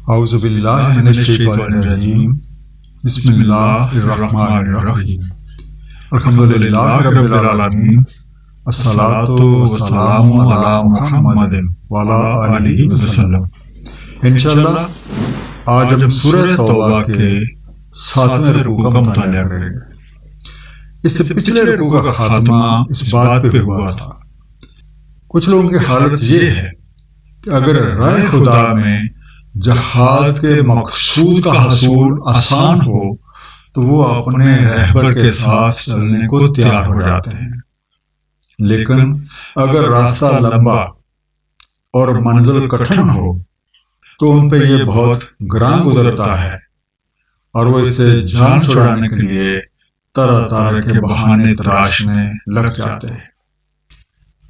اعوذ باللہ من الشیطان الرجیم بسم اللہ الرحمن الرحیم الحمدللہ رب العالمین الصلاۃ والسلام علی محمد وعلی آلہ وسلم۔ انشاءاللہ آج ہم سورہ توبہ کے 7ویں رکوع کا مطالعہ کریں گے۔ اس سے پچھلے رکوع کا خاتمہ اس بات پہ ہوا تھا، کچھ لوگوں کی حالت یہ ہے کہ اگر راہ خدا میں جہاد کے مقصود کا حصول آسان ہو تو وہ اپنے رہبر کے ساتھ چلنے کو تیار ہو جاتے ہیں، لیکن اگر راستہ لمبا اور منزل کٹھن ہو تو ان پہ یہ بہت گراں گزرتا ہے اور وہ اس سے جان چھڑانے کے لیے طرح طرح کے بہانے تراشنے لگ جاتے ہیں،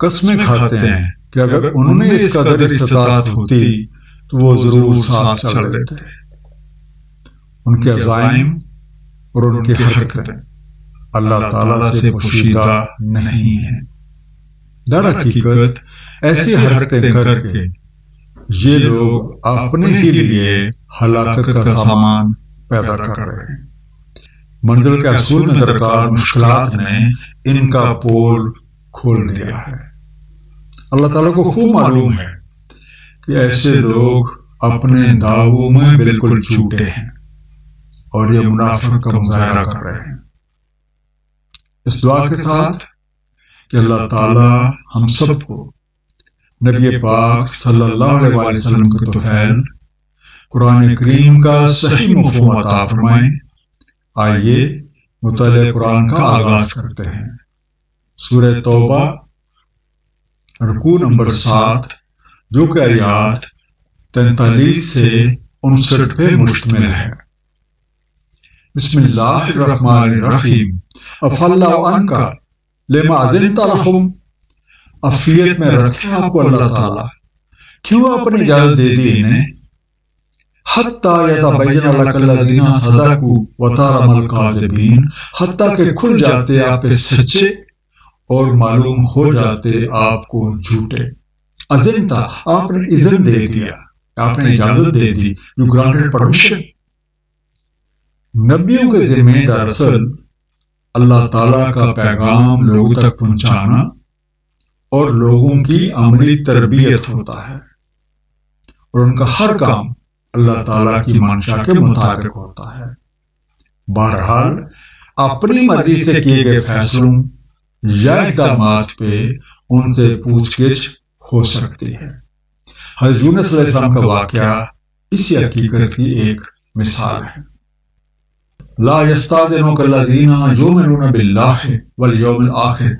قسمیں کھاتے ہیں کہ اگر ان میں اس قدر استطاعت ہوتی تو وہ ضرور ساتھ چل دیتے۔ ان کے عزائم اور ان کی حرکتیں اللہ تعالیٰ سے پوشیدہ نہیں ہیں۔ در حقیقت ایسی حرکتیں کر کے یہ لوگ اپنے ہی لیے ہلاکت کا سامان پیدا کر رہے ہیں۔ منزل کے حصول میں درکار مشکلات نے ان کا پول کھول دیا ہے۔ اللہ تعالیٰ کو خوب معلوم ہے کہ ایسے لوگ اپنے دعووں میں بالکل جھوٹے ہیں اور یہ منافقت کا مظاہرہ کر رہے ہیں۔ اس دعا کے ساتھ کہ اللہ تعالیٰ ہم سب کو نبی پاک صلی اللہ علیہ وآلہ وسلم کے طفیل قرآن کریم کا صحیح مفہوم عطا فرمائیں۔ آئیے مطالعہ قرآن کا آغاز کرتے ہیں۔ سورہ توبہ رکوع نمبر 7 جو کہ آیات 43 سے 59 پہ مشتمل ہے۔ بسم اللہ الرحمن الرحیم۔ افاللہ عنک لما اذنت لہم، عافیت میں رکھے آپ کو اللہ تعالیٰ، کیوں اپنی اجازت دے دی انہیں؟ حتیٰ یتبین لک الذین صدقوا وتعلم الکاذبین، حتیٰ کہ کھل جاتے آپ پہ سچے اور معلوم ہو جاتے آپ کو جھوٹے۔ اذنتا آپ نے اذن دے دیا، آپ نے اجازت دے دی، یو گرانٹڈ پرمیشن۔ نبیوں کے ذمہ دراصل اللہ تعالیٰ کا پیغام لوگوں تک پہنچانا اور لوگوں کی عملی تربیت ہوتا ہے، اور ان کا ہر کام اللہ تعالیٰ کی منشا کے مطابق ہوتا ہے۔ بہرحال اپنی مرضی سے کیے گئے فیصلوں یا اقدامات پہ ان سے پوچھ گچھ ہو سکتی ہے۔ حضرت یونس علیہ السلام کا واقعہ اسی حقیقت کی ایک مثال ہے۔ لا یستاذنک الذین یؤمنون باللہ والیوم الآخر،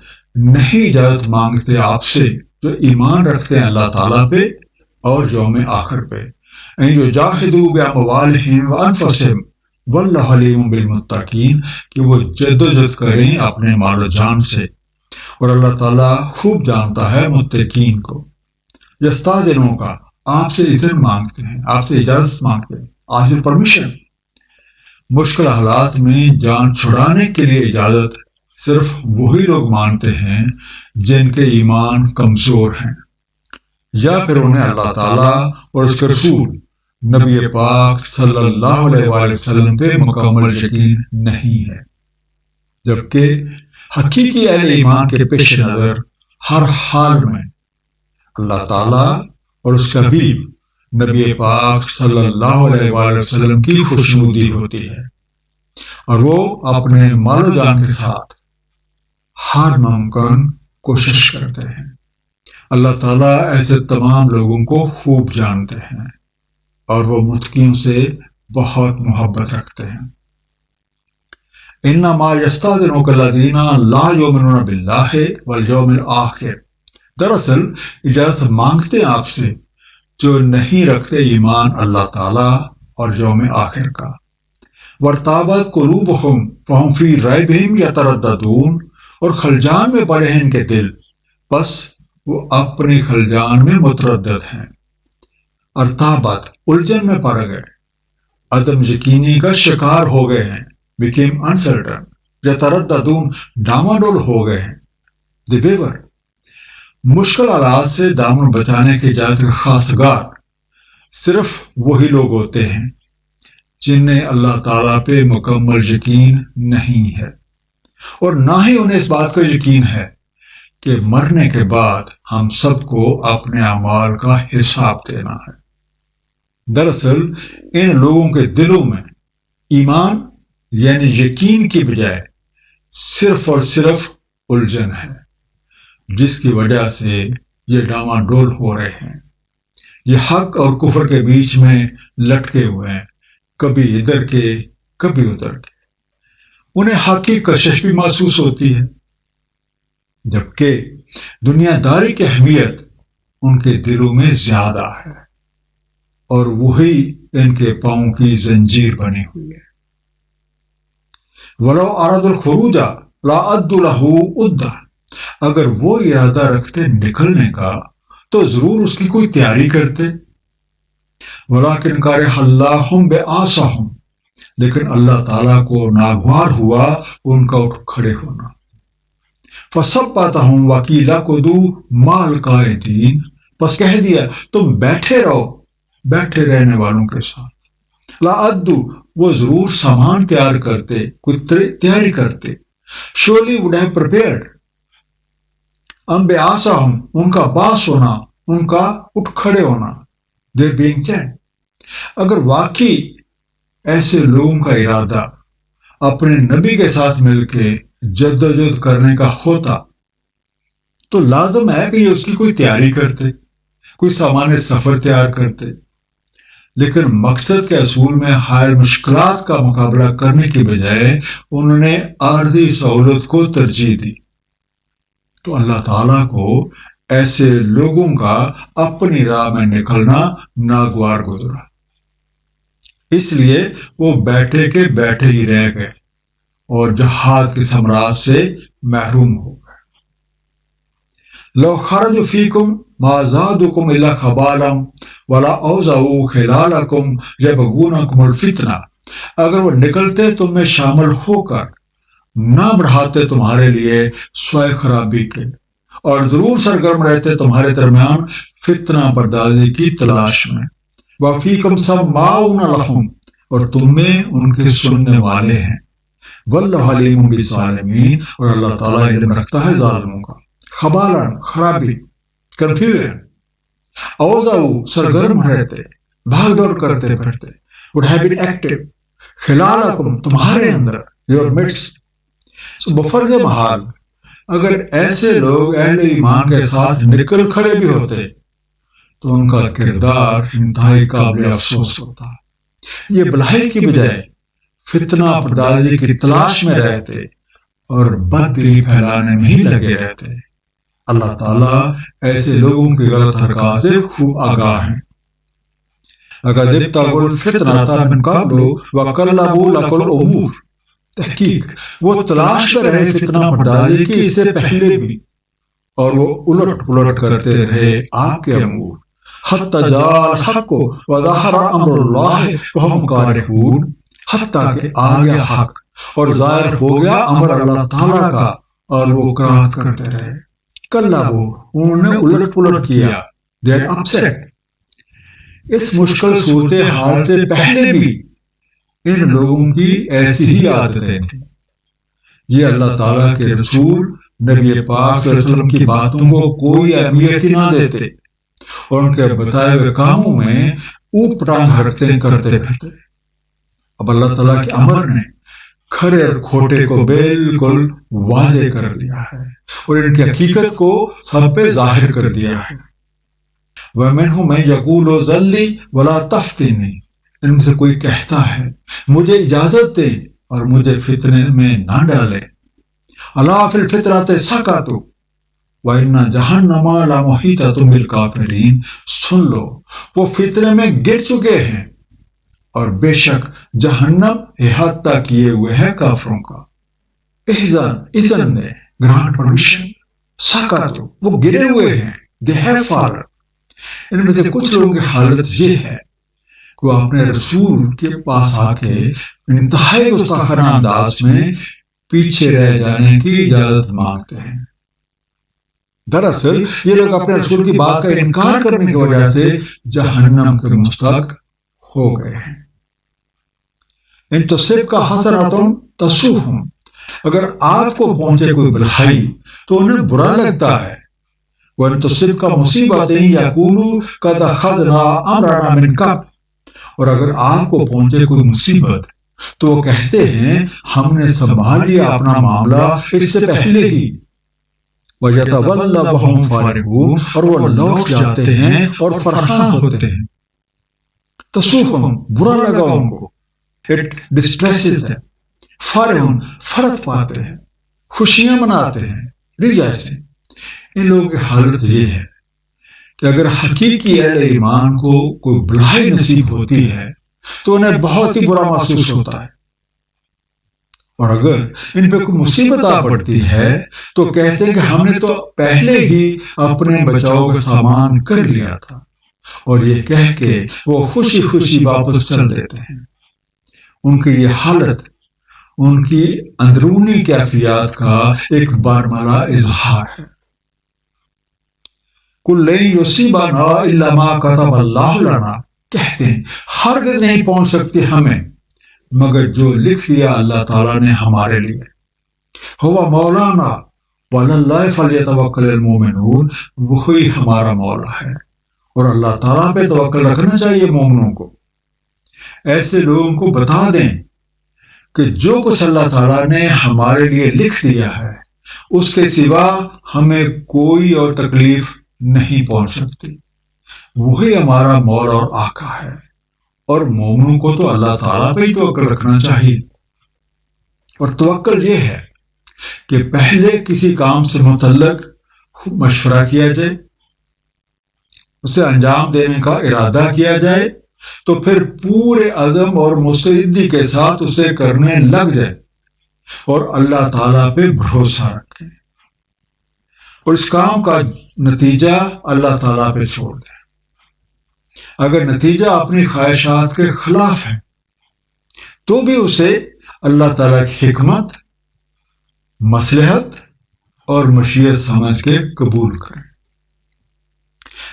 نہیں اجازت مانگتے آپ سے جو ایمان رکھتے ہیں اللہ تعالیٰ پہ اور یوم آخر پہ، ان یجاہدوا باموالہم وانفسہم واللہ علیم بالمتقین، کہ وہ جدوجہد کریں اپنے مال و جان سے اور اللہ تعالیٰ خوب جانتا ہے متقین کو۔ یستاذنوں کا آپ سے اذن مانگتے ہیں، آپ سے اجازت مانگتے ہیں، آخر پرمیشن۔ مشکل حالات میں جان چھڑانے کے لیے اجازت صرف وہی لوگ مانتے ہیں جن کے ایمان کمزور ہیں، یا پھر انہیں اللہ تعالیٰ اور اس کے رسول نبی پاک صلی اللہ علیہ وآلہ وسلم پہ مکمل یقین نہیں ہے، جبکہ حقیقی اہل ایمان کے پیش نظر ہر حال میں اللہ تعالیٰ اور اس کا حبیب نبی پاک صلی اللہ علیہ وآلہ وسلم کی خوشنودی ہوتی ہے، اور وہ اپنے مال و جان کے ساتھ ہر ممکن کوشش کرتے ہیں۔ اللہ تعالیٰ ایسے تمام لوگوں کو خوب جانتے ہیں اور وہ متقیوں سے بہت محبت رکھتے ہیں۔ انما یستاذنک الذین لا یؤمنون باللہ والیوم الآخر، دراصل اجازت مانگتے ہیں آپ سے جو نہیں رکھتے ایمان اللہ تعالیٰ اور یوم آخر کا۔ وارتابت قلوبہم فہم فی ریبہم یترددون، اور خلجان میں پڑے ہیں ان کے دل، پس وہ اپنی خلجان میں متردد ہیں۔ ارتابت الجھن میں پڑ گئے، عدم یقینی کا شکار ہو گئے ہیں، became uncertain۔ یترددون ڈاماڈول ہو گئے ہیں، they waver۔ مشکل حالات سے دامن بچانے کی اجازت کا خواستگار صرف وہی لوگ ہوتے ہیں جنہیں اللہ تعالیٰ پہ مکمل یقین نہیں ہے، اور نہ ہی انہیں اس بات کا یقین ہے کہ مرنے کے بعد ہم سب کو اپنے اعمال کا حساب دینا ہے۔ دراصل ان لوگوں کے دلوں میں ایمان یعنی یقین کی بجائے صرف اور صرف الجھن ہے، جس کی وجہ سے یہ ڈاواں ڈول ہو رہے ہیں، یہ حق اور کفر کے بیچ میں لٹکے ہوئے ہیں، کبھی ادھر کے کبھی ادھر کے۔ انہیں حق کی کشش بھی محسوس ہوتی ہے، جبکہ دنیا داری کی اہمیت ان کے دلوں میں زیادہ ہے، اور وہی ان کے پاؤں کی زنجیر بنی ہوئی ہے۔ وَلَوْ أَرَادُوا الْخُرُوجَ لَأَعَدُّوا لَهُ عُدَّةً، اگر وہ ارادہ رکھتے نکلنے کا تو ضرور اس کی کوئی تیاری کرتے۔ وَلَكِنْ كَرِهَ اللَّهُ بِعَاصَهُمْ، لیکن اللہ تعالیٰ کو ناگوار ہوا ان کا اٹھ کھڑے ہونا۔ فَثَبَّتَهُمْ وَقِيلَ اقْعُدُوا مَعَ الْقَاعِدِينَ، پس کہہ دیا تم بیٹھے رہو بیٹھے رہنے والوں کے ساتھ۔ لَأَعَدُّوا، وہ ضرور سامان تیار کرتے، کوئی تیاری کرتے۔ surely would have prepared۔ بِعَاصَهُمْ، ان کا باس ہونا، ان کا اٹھ کھڑے ہونا، their being changed۔ اگر واقعی ایسے لوگوں کا ارادہ اپنے نبی کے ساتھ مل کے جدوجہد کرنے کا ہوتا تو لازم ہے کہ یہ اس کی کوئی تیاری کرتے، کوئی سامان سفر تیار کرتے، لیکن مقصد کے اصول میں حائل مشکلات کا مقابلہ کرنے کی بجائے انہوں نے عارضی سہولت کو ترجیح دی۔ تو اللہ تعالیٰ کو ایسے لوگوں کا اپنی راہ میں نکلنا ناگوار گزرا، اس لیے وہ بیٹھے کے بیٹھے ہی رہ گئے اور جہاد کے ثمرات سے محروم ہو گئے۔ لو خرجوا فیکم ما زادوکم الا خبالا ولا اوضعوا خلالکم یبغونکم الفتنہ، اگر وہ نکلتے تم میں شامل ہو کر نہ بڑھاتے تمہارے لیے سوائے خرابی کے، اور ضرور سرگرم رہتے تمہارے درمیان فتنہ بردازی کی تلاش میں۔ وفیکم سماعون لہم، اور تم میں ان کے سننے والے ہیں۔ واللہ علیم بالظالمین، اور اللہ تعالیٰ علم رکھتا ہے ظالموں کا۔ خبالن، خرابی، کنفیوژن۔ اوضعوا، سرگرم رہتے، بھاگ دوڑ کرتے پھرتے، would have been active۔ خلالکم، تمہارے اندر، your midst۔ بفرض محال اگر ایسے لوگ اہل ایمان کے ساتھ نکل کھڑے بھی ہوتے تو ان کا کردار انتہائی قابل افسوس ہوتا۔ یہ بھلائی کی بجائے فتنہ پردازی کی تلاش میں رہتے اور بددلی پھیلانے میں ہی لگے رہتے۔ اللہ تعالیٰ ایسے لوگوں کی غلط حرکات سے خوب آگاہ ہیں۔ اگر ابتغوا الفتنة من قبل وقلبوا لك الامور، تحقیق وہ تلاش میں رہے فتنہ پردازی کی اس سے پہلے بھی، اور وہ الٹ پلٹ کرتے رہے آپ کے امور۔ حتی جاء الحق وظہر امر اللہ وہم کارہون، حتیٰ کہ آ گیا حق اور ظاہر ہو گیا امر اللہ تعالیٰ کا اور وہ کراہت کرتے رہے۔ کلبوا، انہوں نے الٹ پلٹ کیا، they are upset۔ اس مشکل صورتحال سے پہلے بھی ان لوگوں کی ایسی ہی عادتیں تھیں۔ یہ اللہ تعالیٰ کے رسول نبی پاک صلی اللہ علیہ وسلم کی باتوں کو کوئی اہمیت ہی نہ دیتے اور ان کے بتائے ہوئے کاموں میں اوپ ٹانگ حرکتیں کرتے پھرتے۔ اب اللہ تعالیٰ کے امر نے کھرے اور کھوٹے کو بالکل واضح کر دیا ہے اور ان کی حقیقت کو سب پہ ظاہر کر دیا ہے۔ وَمِنْهُمْ مَنْ يَقُولُ ذَلِّ وَلَا تَفْتِنِي، ان میں سے کوئی کہتا ہے مجھے اجازت دے اور مجھے فتنے میں نہ ڈالے۔ الا فی الفتنۃ سقطوا وَإِنَّ جَهَنَّمَ لَمُحِیطَةٌ بِالْکَافِرِینَ، سن لو وہ فتنے میں گر چکے ہیں اور بے شک جہنم احاطہ کیے ہوئے ہے کافروں کا۔ اذن نے گرانٹ پرمیشن، سقطوا وہ گرے ہوئے ہیں، they have fallen۔ ان میں سے کچھ لوگوں کی حالت یہ ہے کہ وہ اپنے رسول کے پاس آ کے انتہائی گستاخانہ انداز میں پیچھے رہ جانے کی اجازت مانگتے ہیں۔ دراصل یہ لوگ اپنے رسول کی بات کا انکار کرنے کی وجہ سے جہنم کے مستحق ہو گئے ہیں۔ ان تصب کا حسناتم تسوہم، اگر آپ کو پہنچے کوئی بھلائی تو انہیں برا لگتا ہے۔ وَإِن تُصِبْكَ مُصِيبَةٌ يَقُولُوا قَدْ أَخَذْنَا أَمْرَنَا مِنْ قَبْلُ، اور اگر آپ کو پہنچے کوئی مصیبت تو وہ کہتے ہیں ہم نے سنبھال لیا اپنا معاملہ اس سے پہلے ہی۔ وَيَتَوَلَّوْا وَهُمْ فَرِحُونَ، اور وہ لوٹ جاتے ہیں اور فرحاں ہوتے ہیں۔ تسوہم، برا لگا ان کو، اٹ ڈسٹریسز them، فرحون، فرحت پاتے ہیں، خوشیاں مناتے ہیں، ریجائسنگ۔ ان لوگوں کی حالت یہ ہے کہ اگر حقیقی اہل ایمان کو کوئی بلائی نصیب ہوتی ہے تو انہیں بہت ہی برا محسوس ہوتا ہے، اور اگر ان پہ کوئی مصیبت آ پڑتی ہے تو کہتے ہیں کہ ہم نے تو پہلے ہی اپنے بچاؤ کا سامان کر لیا تھا، اور یہ کہہ کے وہ خوشی خوشی واپس چل دیتے ہیں۔ ان کی یہ حالت ان کی اندرونی کیفیات کا ایک بارملا اظہار ہے۔ قُل لَن يُصِيبَنَا إِلَّا مَا كَتَبَ اللَّهُ لَنَا، کہتے ہیں ہرگز نہیں پہنچ سکتی ہمیں مگر جو لکھ دیا اللہ تعالیٰ نے ہمارے لیے۔ هُوَ مَوْلَانَا وَعَلَى اللَّهِ فَلْيَتَوَكَّلِ الْمُؤْمِنُونَ، وہی ہمارا مولا ہے اور اللہ تعالیٰ پہ توکل رکھنا چاہیے مومنوں کو۔ ایسے لوگوں کو بتا دیں کہ جو کچھ اللہ تعالیٰ نے ہمارے لیے لکھ دیا ہے اس کے سوا ہمیں کوئی اور تکلیف نہیں پہنچ سکتی، وہی ہمارا مولا اور آقا ہے، اور مومنوں کو تو اللہ تعالیٰ پہ ہی توکل رکھنا چاہیے۔ اور توکل یہ ہے کہ پہلے کسی کام سے متعلق مشورہ کیا جائے، اسے انجام دینے کا ارادہ کیا جائے، تو پھر پورے عزم اور مستعدی کے ساتھ اسے کرنے لگ جائے اور اللہ تعالیٰ پہ بھروسہ رکھے، اور اس کام کا نتیجہ اللہ تعالیٰ پہ چھوڑ دیں۔ اگر نتیجہ اپنی خواہشات کے خلاف ہے تو بھی اسے اللہ تعالیٰ کی حکمت، مصلحت اور مشیت سمجھ کے قبول کریں۔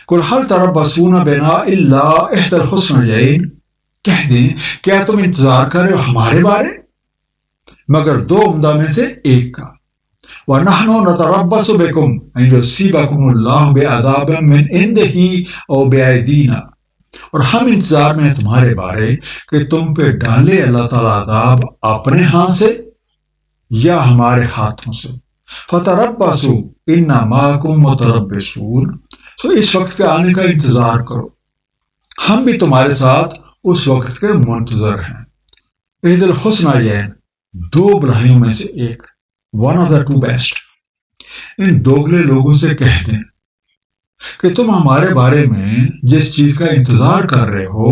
قُلْ هَلْ تَرَبَّصُونَ بِنَا إِلَّا إِحْدَى الْحُسْنَيَيْنِ، کہہ دیں کیا تم انتظار کر رہے ہو ہمارے بارے مگر دو عمدہ میں سے ایک کا۔ وَنَحْنُ نَتَرَبَّصُ بِكُمْ أَن يُصِيبَكُمُ اللَّهُ بِعَذَابٍ مِّنْ عِندِهِ أَوْ بِأَيْدِينَا، اور ہم انتظار میں ہیں تمہارے بارے کہ تم پہ ڈالے اللہ تعالیٰ عذاب اپنے ہاتھ سے یا ہمارے ہاتھوں سے۔ فَتَرَبَّصُوا إِنَّا مَعَكُمْ مُتَرَبِّصُونَ، تو اس وقت کے آنے کا انتظار کرو، ہم بھی تمہارے ساتھ اس وقت کے منتظر ہیں۔ عید الحسنیین، دو بھلائیوں میں سے ایک، one of the two best۔ ان دوگلے لوگوں سے کہہ دیں کہ تم ہمارے بارے میں جس چیز کا انتظار کر رہے ہو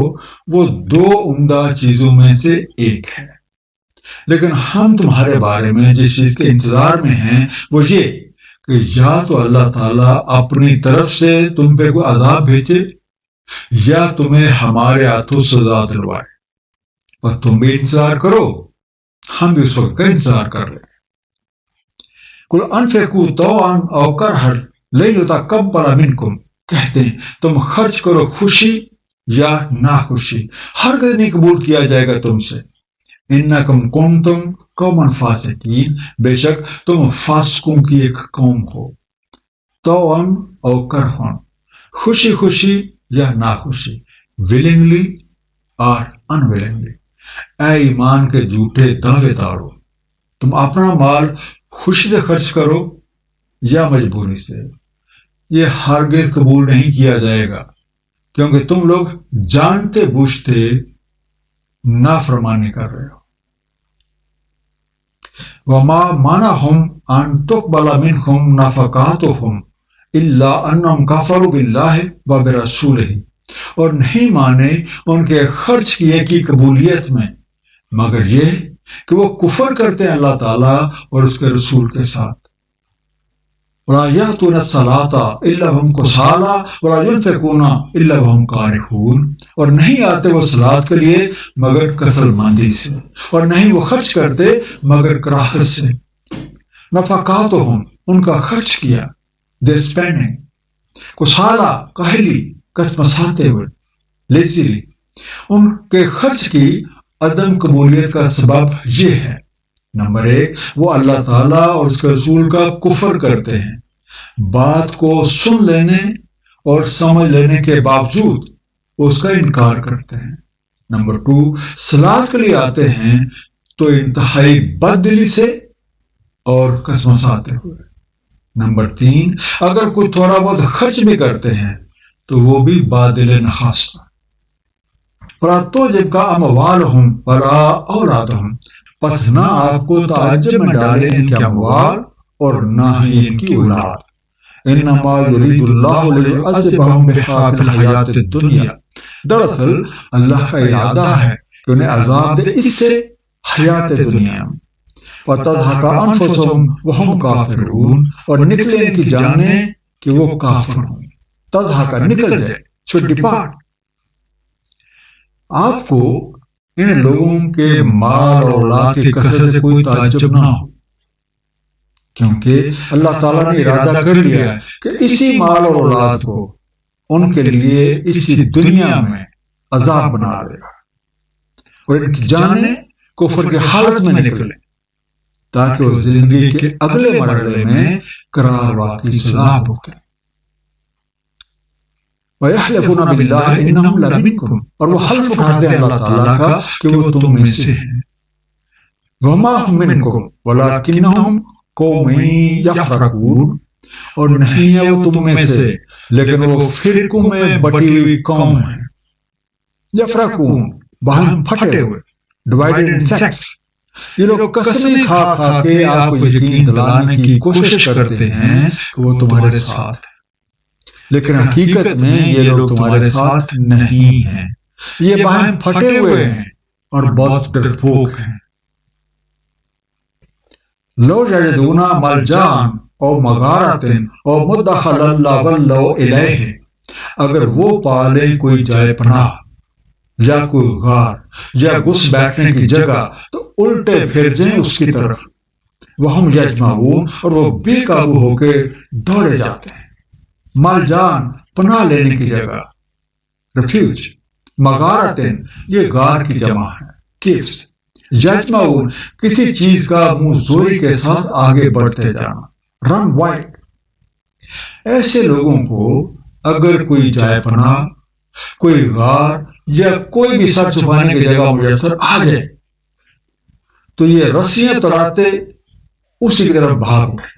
وہ دو عمدہ چیزوں میں سے ایک ہے، لیکن ہم تمہارے بارے میں جس چیز کے انتظار میں ہیں وہ یہ کہ یا تو اللہ تعالیٰ اپنی طرف سے تم پہ کوئی عذاب بھیجے یا تمہیں ہمارے ہاتھوں سزا دلوائے، اور تم بھی انتظار کرو، ہم بھی اس وقت کا انتظار کر رہے ہیں۔ قُلْ أَنفِقُوا طَوْعًا أَوْ كَرْهًا لَن يُتَقَبَّلَ مِنكُمْ، کہتے ہیں تم خرچ کرو خوشی یا ناخوشی، ہرگز نہیں قبول کیا جائے گا تم سے۔ إِنَّكُمْ كُنْتُمْ قَوْمًا فَاسِقِينَ، بے شک تم فاسقوں کی ایک قوم ہو۔ طَوْعًا أَوْ كَرْهًا، خوشی خوشی یا ناخوشی، willingly اور unwillingly۔ اے ایمان کے جھوٹے دعوے دارو، تم اپنا مال خوشی سے خرچ کرو یا مجبوری سے، یہ ہرگز قبول نہیں کیا جائے گا، کیونکہ تم لوگ جانتے بوجھتے نافرمانی کر رہے ہو۔ وَمَا مَنَعَهُمْ أَن تُقْبَلَ مِنْهُمْ نَفَقَاتُهُمْ إِلَّا أَنَّهُمْ كَفَرُوا بِاللَّهِ وَبِرَسُولِهِ، اور نہیں مانے ان کے خرچ کیے کی قبولیت میں مگر یہ کہ وہ کفر کرتے ہیں اللہ تعالیٰ اور اس کے رسول کے ساتھ۔ وَلَا يَأْتُونَ الصَّلَاةَ إِلَّا وَهُمْ كُسَالَىٰ وَلَا يُنْفِقُونَ إِلَّا وَهُمْ كَارِهُونَ، اور نہیں آتے وہ صلاۃ کے لیے مگر کسل مندی سے، اور نہیں وہ خرچ کرتے مگر کراہت سے۔ نفقاتہم، ان کا خرچ کیا، their spending. کسالہ کاہلی کسمساتے ہوئے لیزیلی. ان کے خرچ کی عدم قبولیت کا سبب یہ ہے. نمبر 1، وہ اللہ تعالیٰ اور اس کے رسول کا کفر کرتے ہیں. بات کو سن لینے اور سمجھ لینے کے باوجود اس کا انکار کرتے ہیں. نمبر 2، صلاۃ کے لیے آتے ہیں تو انتہائی بد دلی سے اور کسمساتے ہوئے. نمبر 3، اگر کوئی تھوڑا بہت خرچ بھی کرتے ہیں تو وہ بھی بادل نخواستہ. فَلَا تُعْجِبْكَ أَمْوَالُهُمْ وَلَا أَوْلَادُهُمْ، پس نہ آپ کو تعجب میں ڈالے ان کے اموال اور نہ ہی ان کی اولاد. انما یرید اللہ لیعذبہم بہا فی الحیات الدنیا، دراصل اللہ کا ارادہ ہے کہ انہیں عذاب دے اس سے حیات دنیا میں. وَتَضْحَكَ أَنفُسُهُمْ وَهُمْ كَافِرُونَ، اور نکلے ان کی جانیں کہ وہ کافر ہوں. تضحک نکل جائے، should depart. آپ کو ان لوگوں کے مال اور اولاد کی کثرت سے کوئی تعجب نہ ہو، کیونکہ اللہ تعالیٰ نے ارادہ کر لیا ہے کہ اسی مال اور اولاد کو ان کے لیے اسی دنیا میں عذاب بنا دے گا، اور ان کی جانیں کفر کی حالت میں نکلیں تاکہ وہ زندگی کے اگلے مرحلے میں قرار واقعی سزا بھگتیں. وَيَحْلِفُونَ بِاللَّهِ إِنَّهُمْ لَمِنكُمْ، اور وہ حلف اٹھاتے ہیں اللہ تعالیٰ کا کہ وہ تم میں سے ہیں. وَمَا هُمْ مِنكُمْ وَلَكِنَّهُمْ قَوْمٌ يَفْرَقُونَ، اور نہیں ہے وہ تم میں سے لیکن وہ فرقوں میں بٹی ہوئی قوم ہے. یفرقون، باہم پھٹے ہوئے، ڈیوائیڈڈ ان سیکٹس. یہ لوگ قسمیں کھا کھا کے آپ کو یقین دلانے کی کوشش کرتے ہیں کہ وہ تمہارے ساتھ ہیں، لیکن حقیقت میں یہ لوگ تمہارے ساتھ نہیں ہیں. یہ باہم پھٹے ہوئے ہیں اور بہت ڈرپوک ہیں. لو یجدون ملجان او مغارتن او مدخلا لولوا الیہ، اگر وہ پالے کوئی جائے پناہ یا کوئی غار یا گھس بیٹھنے کی جگہ تو الٹے پھر جائیں اس کی طرف. وہم یجمعون، اور وہ بے قابو ہو کے دوڑے جاتے ہیں. ملجان پناہ لینے کی جگہ، ریفیوج. مغارتن یہ غار کی جمع ہے، کیوس. یجمعون کسی چیز کا منہ زوری کے ساتھ آگے بڑھتے جانا، رن وائڈ. ایسے لوگوں کو اگر کوئی جائے پناہ، کوئی غار یا کوئی بھی سر چھپانے کی جگہ میسر آ جائے تو یہ رسیاں توڑاتے اسی کی طرف بھاگ اٹھے.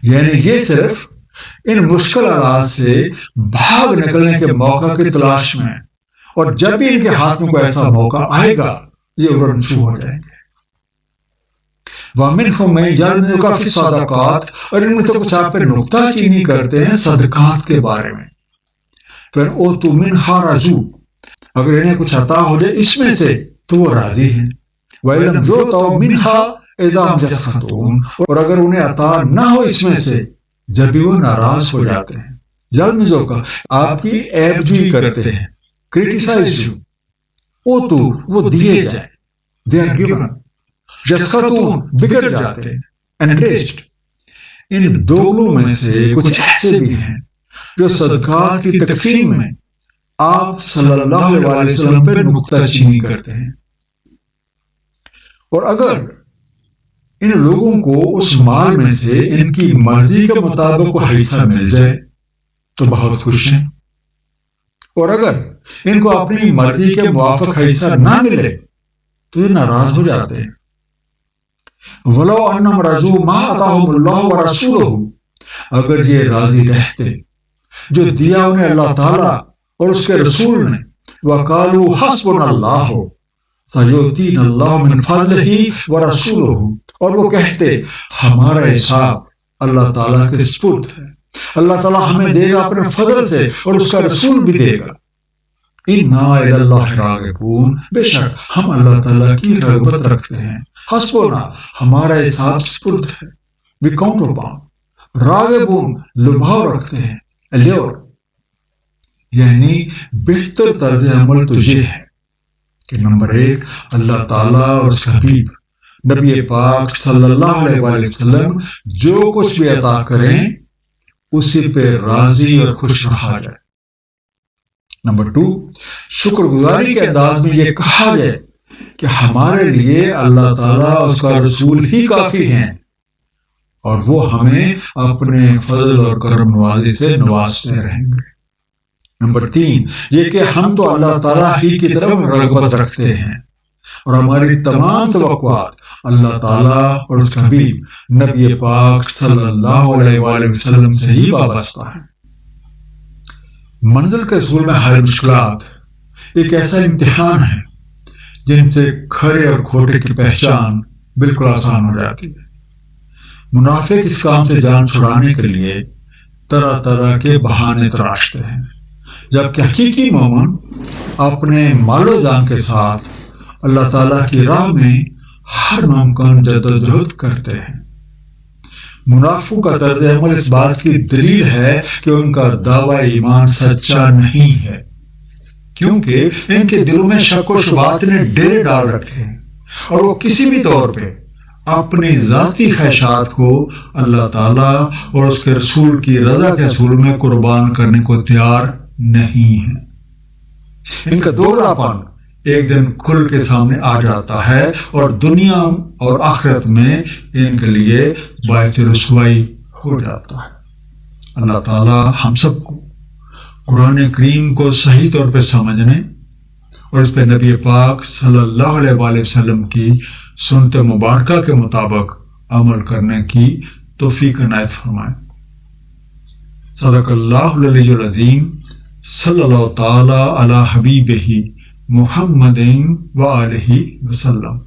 یعنی یہ صرف ان مشکل حالات سے بھاگ نکلنے کے موقع کی تلاش میں، اور جب بھی ان کے ہاتھ میں کوئی ایسا موقع آئے گا یہ اڑن چھو ہو جائیں گے. وَمِنْهُمْ مَن يَلْمِزُكَ فِي الصَّدَقَاتِ، اور ان میں سے کچھ آپ پہ نکتہ چینی کرتے ہیں صدقات کے بارے میں. پھر اوتوا مِنْهَا رَضُوا، اگر انہیں کچھ عطا ہو جائے اس میں سے تو وہ راضی ہیں. وَإِن لَّمْ يُعْطَوْا مِنْهَا إِذَا هُمْ يَسْخَطُونَ، اور اگر انہیں عطا نہ ہو اس میں سے جب بھی وہ ناراض ہو جاتے ہیں. یلمزوکا آپ کی عیب جوئی کرتے ہیں، کریٹیسائز یو. اوتو وہ دیے جائیں، دے آر گیون. یسخطون بگڑ جاتے ہیں، انریجڈ. ان دوگلوں میں سے کچھ ایسے بھی ہیں جو صدقات کی تقسیم میں آپ صلی اللہ علیہ وسلم پہ نکتہ چینی کرتے ہیں. اور اگر ان لوگوں کو اس مال میں سے ان کی مرضی کے مطابق کو حصہ مل جائے تو بہت خوش ہیں، اور اگر ان کو اپنی مرضی کے موافق حصہ نہ ملے تو یہ ناراض ہو جاتے ہیں. وَلَوْ أَنَّهُمْ رَضُوا مَا آتَاهُمُ اللَّهُ وَرَسُولُهُ، اگر یہ راضی رہتے جو دیا انہیں اللہ تعالیٰ اور اس کے رسول نے. وَقَالُوا حَسْبُنَا اللَّهُ سَيُؤْتِينَا اللَّهُ مِنْ فَضْلِهِ وَرَسُولُهُ، اور وہ کہتے ہمارا حساب اللہ تعالیٰ کے سپرد ہے، اللہ تعالیٰ ہمیں دے گا اپنے فضل سے اور اس کا رسول بھی دے گا. اِنَّا إِلَى اللَّهِ رَاغِبُونَ، بے شک ہم اللہ تعالیٰ کی رغبت رکھتے ہیں. حسبنا ہمارا حساب سپرد ہے، وی کاؤنٹ اپون. راغبون لبھاؤ رکھتے ہیں، الیور. یعنی بہتر طرز عمل تو یہ ہے کہ نمبر 1 اللہ تعالیٰ اور اس کا حبیب نبی پاک صلی اللہ علیہ وسلم جو کچھ بھی عطا کریں اسی پہ راضی اور خوش رہا جائے۔ نمبر 2، شکر گزاری کے انداز میں یہ کہا جائے کہ ہمارے لیے اللہ تعالیٰ اور اس کا رسول ہی کافی ہیں، اور وہ ہمیں اپنے فضل اور کرم نوازی سے نوازتے رہیں گے۔ نمبر 3، یہ کہ ہم تو اللہ تعالیٰ ہی کی طرف رغبت رکھتے ہیں، اور ہماری تمام توقعات اللہ تعالیٰ اور اس کے حبیب نبی پاک صلی اللہ علیہ وآلہ وسلم سے ہی وابستہ ہیں۔ منزل کے حصول میں ہر مشکلات ایک ایسا امتحان ہے جن سے کھرے اور کھوٹے کی پہچان بالکل آسان ہو جاتی ہے۔ منافق اس کام سے جان چھڑانے کے لیے طرح طرح کے بہانے تراشتے ہیں، جبکہ حقیقی مومن اپنے مال و جان کے ساتھ اللہ تعالیٰ کی راہ میں ہر ممکن جدوجہد کرتے ہیں۔ منافقوں کا طرز عمل اس بات کی دلیل ہے کہ ان کا دعویٰ ایمان سچا نہیں ہے، کیونکہ ان کے دلوں میں شک و شبہات نے ڈیرے ڈال رکھے ہیں، اور وہ کسی بھی طور پہ اپنی ذاتی خواہشات کو اللہ تعالیٰ اور اس کے رسول کی رضا کے حصول میں قربان کرنے کو تیار نہیں ہے۔ ان کا دوغلا پن ایک دن کھل کے سامنے آ جاتا ہے، اور دنیا اور آخرت میں ان کے لیے باعث رسوائی ہو جاتا ہے۔ اللہ تعالیٰ ہم سب کو قرآن کریم کو صحیح طور پہ سمجھنے اور اس پہ نبی پاک صلی اللہ علیہ وآلہ وسلم کی سنت مبارکہ کے مطابق عمل کرنے کی توفیق عنایت فرمائے۔ صدق اللہ العلی العظیم، صلی اللہ تعالی علی حبیبہ محمد وآلہ وسلم۔